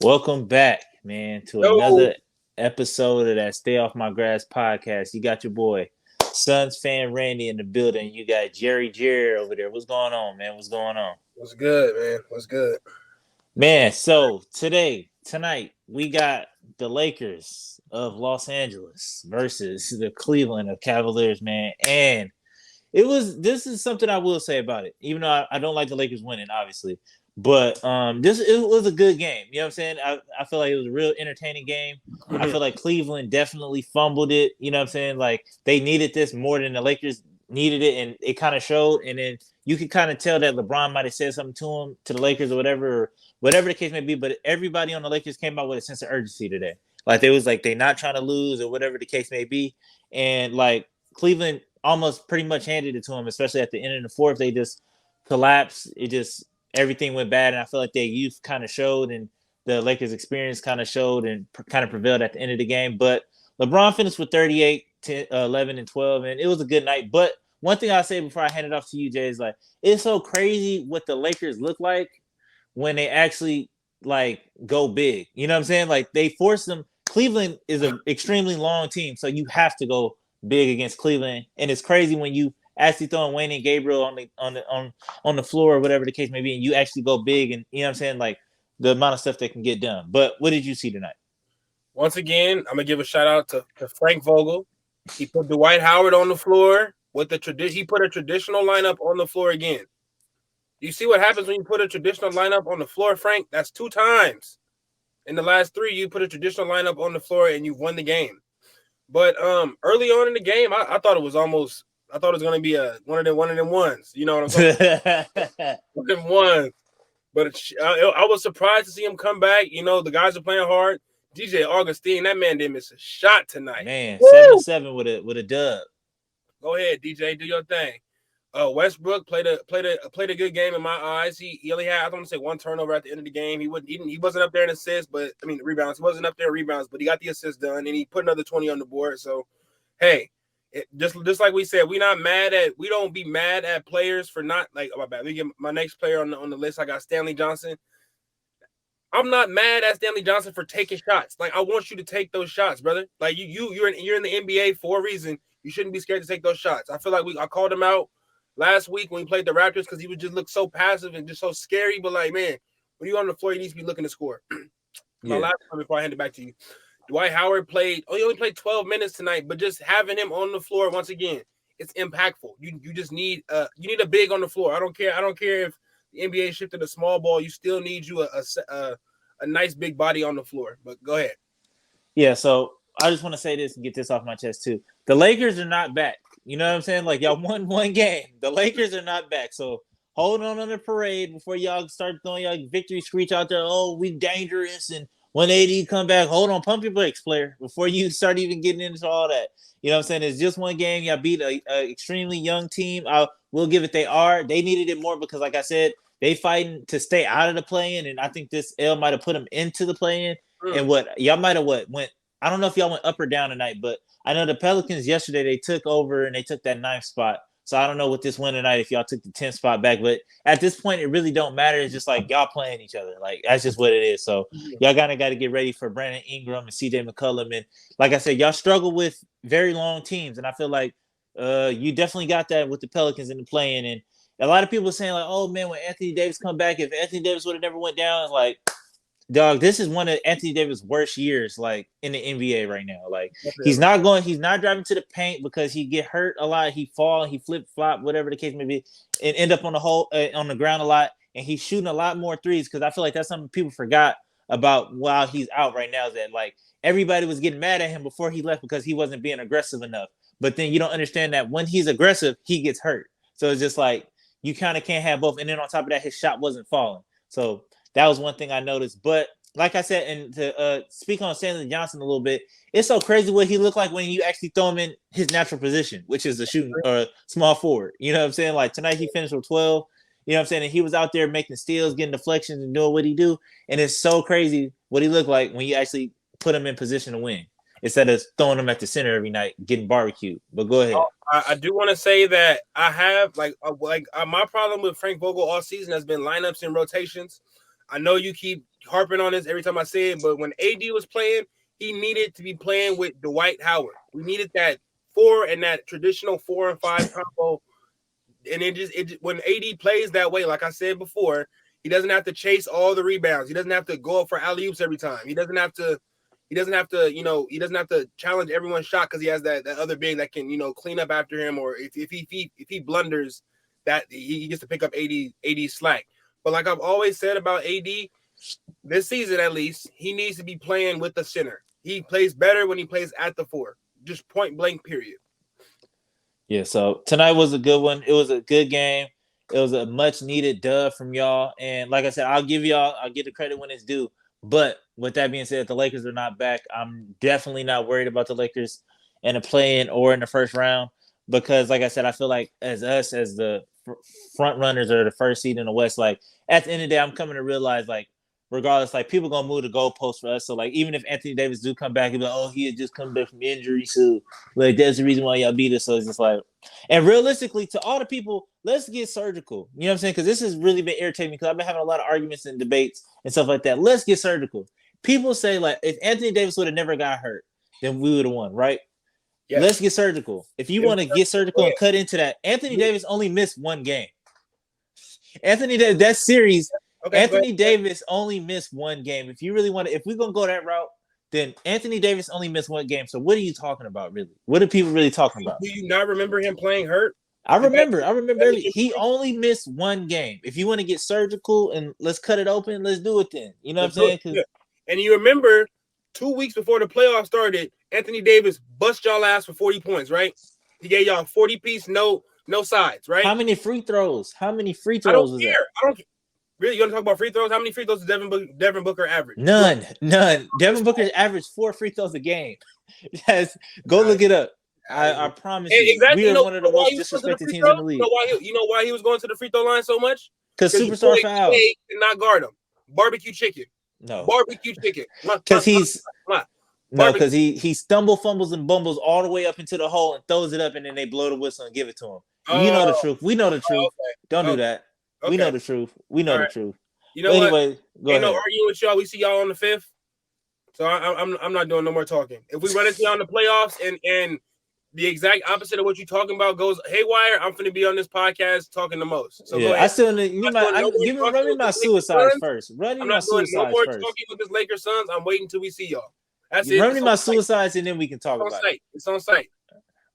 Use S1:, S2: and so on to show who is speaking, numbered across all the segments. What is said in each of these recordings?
S1: Welcome back, man, to
S2: Yo,
S1: another episode of that Stay Off My Grass podcast. You got your boy, Suns fan Randy in the building. You got Jerry over there. What's going on, man? What's going on?
S2: what's good, man? What's good?
S1: Man, so tonight, we got the Lakers of Los Angeles versus the Cleveland of Cavaliers, man. And this is something I will say about it, even though I don't like the Lakers winning, obviously. But this it was a good game. You know what I'm saying? I feel like it was a real entertaining game. I
S2: Mhm.
S1: feel like Cleveland definitely fumbled it. You know what I'm saying? Like they needed this more than the Lakers needed it, and it kind of showed. And then you could kind of tell that LeBron might have said something to him, to the Lakers or whatever the case may be. But everybody on the Lakers came out with a sense of urgency today. Like they was like they not trying to lose or whatever the case may be. And like Cleveland almost pretty much handed it to them, especially at the end of the fourth. They just collapsed. It just everything went bad, and I feel like their youth kind of showed, and the Lakers' experience kind of showed and kind of prevailed at the end of the game. But LeBron finished with 38, 10, 11, and 12, and it was a good night. But one thing I'll say before I hand it off to you, Jay, is like it's so crazy what the Lakers look like when they actually like go big. You know what I'm saying? Like they force them. Cleveland is an extremely long team, so you have to go big against Cleveland. And it's crazy when you actually throwing Wayne and Gabriel on the floor or whatever the case may be, and you actually go big. And you know what I'm saying? Like the amount of stuff that can get done. But what did you see tonight?
S2: Once again, I'm gonna give a shout out to Frank Vogel. He put Dwight Howard on the floor with the tradition. He put a traditional lineup on the floor again. You see what happens when you put a traditional lineup on the floor, Frank? That's 2 times in the last three. You put a traditional lineup on the floor and you've won the game. But early on in the game, I thought it was almost. I thought it was gonna be a one of them ones. You know what I'm talking about? One of them ones. But I was surprised to see him come back. You know, the guys are playing hard. DJ Augustine, that man didn't miss a shot tonight.
S1: Man, seven to
S2: Woo!
S1: seven with a dub.
S2: Go ahead, DJ, do your thing. Westbrook played a good game in my eyes. He only had, I want to say, one turnover at the end of the game. He wasn't up there in assists, but I mean rebounds. He wasn't up there in rebounds, but he got the assist done and he put another 20 on the board. So hey, just like we said, we don't be mad at players for not like, oh my bad. Let me get my next player on the list. I got Stanley Johnson. I'm not mad at Stanley Johnson for taking shots. Like I want you to take those shots, brother. Like you're in the NBA for a reason. You shouldn't be scared to take those shots. I feel like I called him out last week when he played the Raptors because he would just look so passive and just so scary. But like, man, when you're on the floor, you need to be looking to score. My
S1: Yeah.
S2: last one before I hand it back to you. Dwight Howard played. Oh, he only played 12 minutes tonight, but just having him on the floor once again, it's impactful. You just need you need a big on the floor. I don't care if the NBA shifted a small ball. You still need you a nice big body on the floor. But go ahead.
S1: Yeah, so I just want to say this and get this off my chest too. The Lakers are not back. You know what I'm saying? Like y'all won one game. The Lakers are not back. So hold on the parade before y'all start throwing y'all victory screech out there. Oh, we dangerous and 180 come back. Hold on, pump your brakes, player, before you start even getting into all that. You know what I'm saying? It's just one game. Y'all beat a extremely young team. I will give it they are. They needed it more because, like I said, they fighting to stay out of the play-in, and I think this L might have put them into the play-in. And
S2: Mm.
S1: what y'all might have went. I don't know if y'all went up or down tonight, but I know the Pelicans yesterday they took over and they took that ninth spot. So I don't know what this win tonight if y'all took the 10th spot back. But at this point, it really don't matter. It's just like y'all playing each other. Like that's just what it is. So y'all kind of got to get ready for Brandon Ingram and CJ McCollum. And like I said, y'all struggle with very long teams. And I feel like you definitely got that with the Pelicans in the playing. And a lot of people are saying like, oh man, when Anthony Davis come back, if Anthony Davis would have never went down, it's like dog, this is one of Anthony Davis' worst years, like in the NBA right now. Like
S2: Definitely.
S1: he's not driving to the paint because he get hurt a lot. He fall, he flip flop, whatever the case may be, and end up on the ground a lot. And he's shooting a lot more threes because I feel like that's something people forgot about while he's out right now. Is that like everybody was getting mad at him before he left because he wasn't being aggressive enough. But then you don't understand that when he's aggressive, he gets hurt. So it's just like you kind of can't have both. And then on top of that, his shot wasn't falling. So that was one thing I noticed. But like I said, and to speak on Stanley Johnson a little bit, it's so crazy what he looked like when you actually throw him in his natural position, which is a shooting or small forward. You know what I'm saying? Like tonight he finished with 12. You know what I'm saying? And he was out there making steals, getting deflections, and doing what he do. And it's so crazy what he looked like when you actually put him in position to win instead of throwing him at the center every night, getting barbecued. But go ahead.
S2: I do want to say that I have my problem with Frank Vogel all season has been lineups and rotations. I know you keep harping on this every time I say it, but when AD was playing, he needed to be playing with Dwight Howard. We needed that 4 and that traditional 4 and 5 combo. And when AD plays that way, like I said before, he doesn't have to chase all the rebounds. He doesn't have to go up for alley-oops every time. He doesn't have to challenge everyone's shot because he has that other big that can, clean up after him, or if he blunders, that he gets to pick up AD slack. But like I've always said about AD, this season at least, he needs to be playing with the center. He plays better when he plays at the 4. Just point blank, period.
S1: Yeah, so tonight was a good one. It was a good game. It was a much needed dub from y'all. And like I said, I'll get the credit when it's due. But with that being said, if the Lakers are not back, I'm definitely not worried about the Lakers in a play-in or in the first round. Because like I said, I feel like as the front runners or the first seed in the West, like at the end of the day, I'm coming to realize, like, regardless, like people gonna move the goalpost for us. So like even if Anthony Davis do come back, he'll be like, oh, he had just come back from injury, so like that's the reason why y'all beat us. So it's just like, and realistically, to all the people, let's get surgical. You know what I'm saying? Because this has really been irritating me because I've been having a lot of arguments and debates and stuff like that. Let's get surgical. People say like if Anthony Davis would have never got hurt, then we would have won, right? Yes. Let's get surgical. If you want to get surgical and cut into that, Anthony Davis only missed one game. Anthony Davis, that series. Okay, Anthony Davis only missed one game. If you really want to, if we're gonna go that route, then Anthony Davis only missed one game. So what are you talking about, really? What are people really talking about?
S2: Do you not remember him playing hurt?
S1: I remember. He only missed one game. If you want to get surgical and let's cut it open, let's do it then. You know what I'm saying?
S2: And you remember 2 weeks before the playoffs started, Anthony Davis bust y'all ass for 40 points, right? He gave y'all 40 piece, no sides, right?
S1: How many free throws?
S2: I don't care. I don't care. Really, you want to talk about free throws? How many free throws does Devin Booker average?
S1: None. Devin Booker averaged 4 free throws a game. Yes, go look it up. I promise you.
S2: Exactly.
S1: We are one of the most disrespected teams in the league.
S2: You know why he was going to the free throw line so much?
S1: Because superstar fouls.
S2: And not guard him. Barbecue chicken.
S1: No.
S2: Barbecue chicken.
S1: Because because he fumbles and bumbles all the way up into the hole and throws it up, and then they blow the whistle and give it to him. You know the truth. We know the truth. Okay. Don't do that. Okay. We know the truth. The truth.
S2: You know anyway, go ahead. No arguing with y'all. We see y'all on the 5th. So I'm not doing no more talking. If we run into y'all in the playoffs and the exact opposite of what you're talking about goes haywire, I'm finna be on this podcast talking the most. So
S1: yeah, I still run me my suicides first. Run me my suicides first.
S2: Talking with this Lakers Suns. I'm waiting until we see y'all.
S1: That's it. Run me my suicides and then we can talk about it.
S2: It's on site.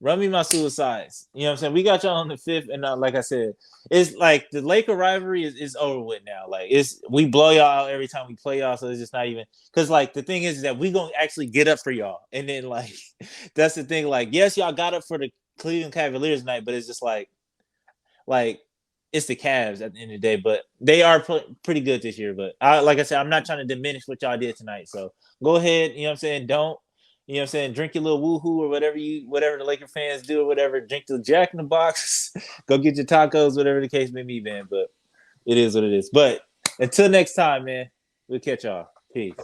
S1: Run me my suicides. You know what I'm saying? We got y'all on the 5th, and like I said, it's like the Laker rivalry is over with now. Like we blow y'all out every time we play y'all, so it's just not even because like the thing is that we gonna actually get up for y'all, and then like that's the thing. Like yes, y'all got up for the Cleveland Cavaliers tonight, but it's just like it's the Cavs at the end of the day. But they are pretty good this year. But like I said, I'm not trying to diminish what y'all did tonight. So go ahead. You know what I'm saying? Don't. You know what I'm saying? Drink your little woohoo or whatever the Laker fans do or whatever. Drink the Jack in the Box. Go get your tacos, whatever the case may be, man. But it is what it is. But until next time, man, we'll catch y'all. Peace.